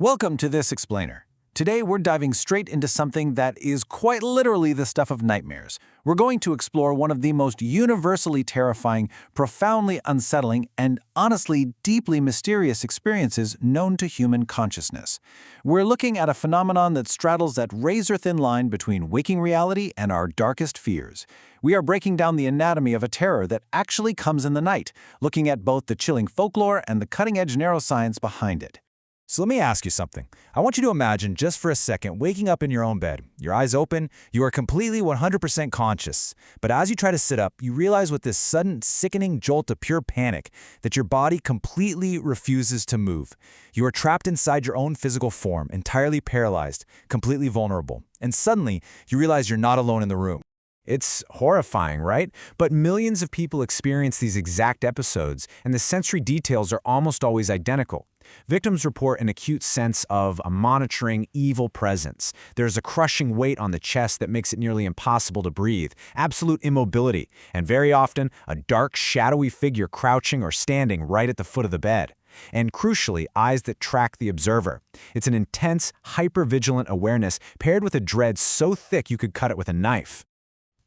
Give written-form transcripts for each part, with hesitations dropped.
Welcome to This Explainer. Today we're diving straight into something that is quite literally the stuff of nightmares. We're going to explore one of the most universally terrifying, profoundly unsettling, and honestly deeply mysterious experiences known to human consciousness. We're looking at a phenomenon that straddles that razor-thin line between waking reality and our darkest fears. We are breaking down the anatomy of a terror that actually comes in the night, looking at both the chilling folklore and the cutting-edge neuroscience behind it. So let me ask you something. I want you to imagine just for a second waking up in your own bed. Your eyes open, you are completely 100% conscious. But as you try to sit up, you realize with this sudden, sickening jolt of pure panic that your body completely refuses to move. You are trapped inside your own physical form, entirely paralyzed, completely vulnerable. And suddenly, you realize you're not alone in the room. It's horrifying, right? But millions of people experience these exact episodes, and the sensory details are almost always identical. Victims report an acute sense of a monitoring, evil presence. There's a crushing weight on the chest that makes it nearly impossible to breathe, absolute immobility, and very often, a dark, shadowy figure crouching or standing right at the foot of the bed. And crucially, eyes that track the observer. It's an intense, hyper-vigilant awareness paired with a dread so thick you could cut it with a knife.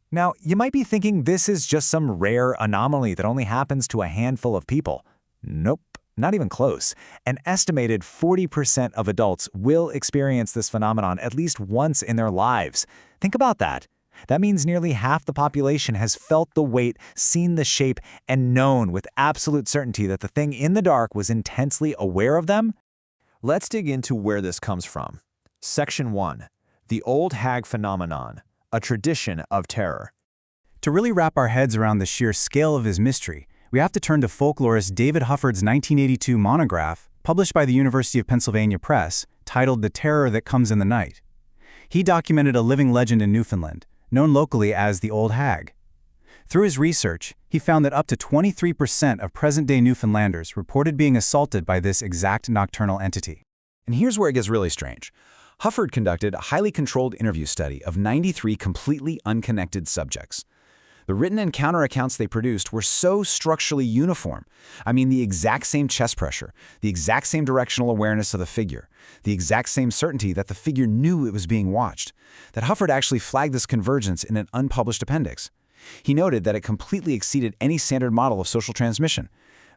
Now, you might be thinking this is just some rare anomaly that only happens to a handful of people. Nope. Not even close. An estimated 40% of adults will experience this phenomenon at least once in their lives. Think about that. That means nearly half the population has felt the weight, seen the shape, and known with absolute certainty that the thing in the dark was intensely aware of them. Let's dig into where this comes from. Section 1. The Old Hag Phenomenon, a tradition of terror. To really wrap our heads around the sheer scale of his mystery, we have to turn to folklorist David Hufford's 1982 monograph, published by the University of Pennsylvania Press, titled The Terror That Comes in the Night. He documented a living legend in Newfoundland, known locally as the Old Hag. Through his research, he found that up to 23% of present-day Newfoundlanders reported being assaulted by this exact nocturnal entity. And here's where it gets really strange. Hufford conducted a highly controlled interview study of 93 completely unconnected subjects. The written and counter accounts they produced were so structurally uniform. I mean, the exact same chest pressure, the exact same directional awareness of the figure, the exact same certainty that the figure knew it was being watched, that Hufford actually flagged this convergence in an unpublished appendix. He noted that it completely exceeded any standard model of social transmission.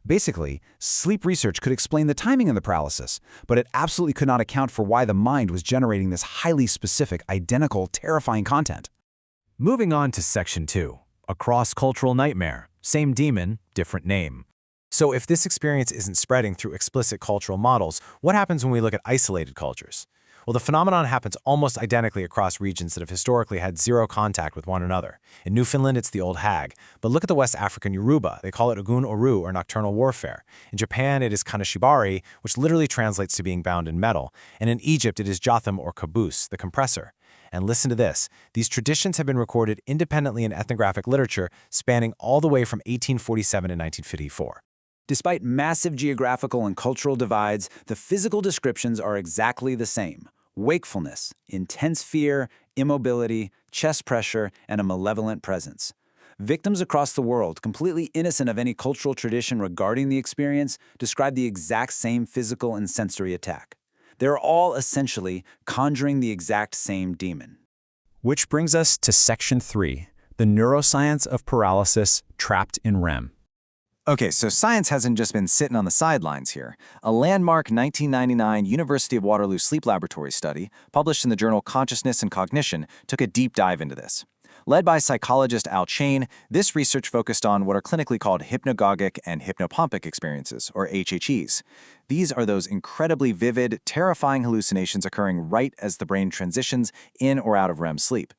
Basically, sleep research could explain the timing of the paralysis, but it absolutely could not account for why the mind was generating this highly specific, identical, terrifying content. Moving on to Section 2. A cross-cultural nightmare. Same demon, different name. So if this experience isn't spreading through explicit cultural models, what happens when we look at isolated cultures? Well, the phenomenon happens almost identically across regions that have historically had zero contact with one another. In Newfoundland, it's the Old Hag. But look at the West African Yoruba. They call it Ogun Oru, or nocturnal warfare. In Japan, it is Kanashibari, which literally translates to being bound in metal. And in Egypt, it is Jathoom, or caboose, the compressor. And listen to this. These traditions have been recorded independently in ethnographic literature spanning all the way from 1847 to 1954. Despite massive geographical and cultural divides, the physical descriptions are exactly the same. Wakefulness, intense fear, immobility, chest pressure, and a malevolent presence. Victims across the world, completely innocent of any cultural tradition regarding the experience, describe the exact same physical and sensory attack. They're all essentially conjuring the exact same demon. Which brings us to Section 3, the neuroscience of paralysis trapped in REM. Okay, so science hasn't just been sitting on the sidelines here. A landmark 1999 University of Waterloo Sleep Laboratory study, published in the journal Consciousness and Cognition, took a deep dive into this. Led by psychologist Al Chain, this research focused on what are clinically called hypnagogic and hypnopompic experiences, or HHEs. These are those incredibly vivid, terrifying hallucinations occurring right as the brain transitions in or out of REM sleep.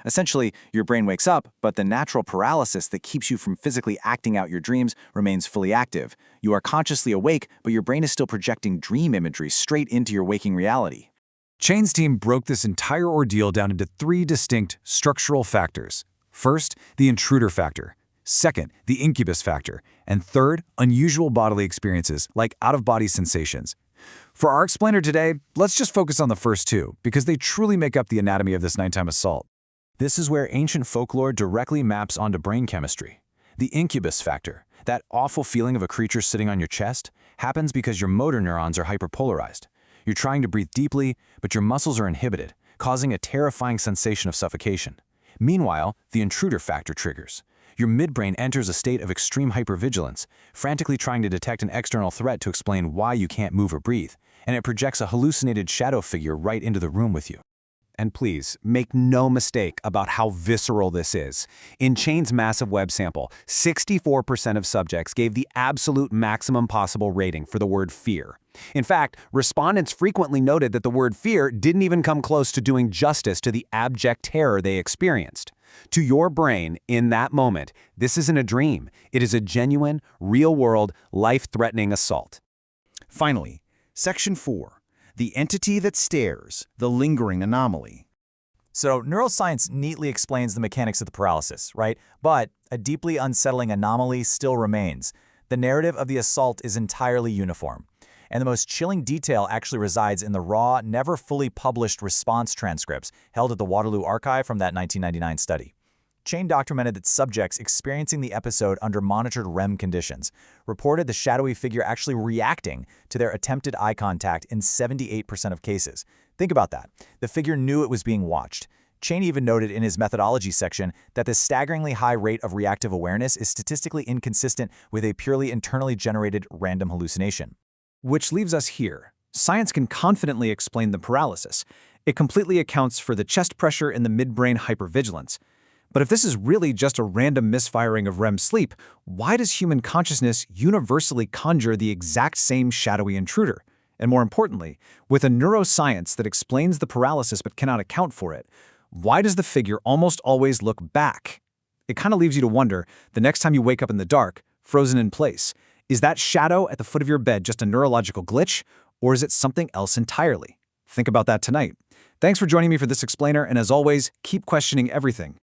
Essentially, your brain wakes up, but the natural paralysis that keeps you from physically acting out your dreams remains fully active. You are consciously awake, but your brain is still projecting dream imagery straight into your waking reality. Chain's team broke this entire ordeal down into 3 distinct structural factors. First, the intruder factor. Second, the incubus factor. And third, unusual bodily experiences like out-of-body sensations. For our explainer today, let's just focus on the first 2, because they truly make up the anatomy of this nighttime assault. This is where ancient folklore directly maps onto brain chemistry. The incubus factor, that awful feeling of a creature sitting on your chest, happens because your motor neurons are hyperpolarized. You're trying to breathe deeply, but your muscles are inhibited, causing a terrifying sensation of suffocation. Meanwhile, the intruder factor triggers. Your midbrain enters a state of extreme hypervigilance, frantically trying to detect an external threat to explain why you can't move or breathe, and it projects a hallucinated shadow figure right into the room with you. And please, make no mistake about how visceral this is. In Chain's massive web sample, 64% of subjects gave the absolute maximum possible rating for the word fear. In fact, respondents frequently noted that the word fear didn't even come close to doing justice to the abject terror they experienced. To your brain, in that moment, this isn't a dream. It is a genuine, real-world, life-threatening assault. Finally, Section 4. The entity that stares, the lingering anomaly. So neuroscience neatly explains the mechanics of the paralysis, right? But a deeply unsettling anomaly still remains. The narrative of the assault is entirely uniform. And the most chilling detail actually resides in the raw, never fully published response transcripts held at the Waterloo Archive from that 1999 study. Chain documented that subjects experiencing the episode under monitored REM conditions reported the shadowy figure actually reacting to their attempted eye contact in 78% of cases. Think about that. The figure knew it was being watched. Chain even noted in his methodology section that the staggeringly high rate of reactive awareness is statistically inconsistent with a purely internally generated random hallucination. Which leaves us here. Science can confidently explain the paralysis. It completely accounts for the chest pressure and the midbrain hypervigilance. But if this is really just a random misfiring of REM sleep, why does human consciousness universally conjure the exact same shadowy intruder? And more importantly, with a neuroscience that explains the paralysis but cannot account for it, why does the figure almost always look back? It kind of leaves you to wonder, the next time you wake up in the dark, frozen in place, is that shadow at the foot of your bed just a neurological glitch, or is it something else entirely? Think about that tonight. Thanks for joining me for this explainer, and as always, keep questioning everything.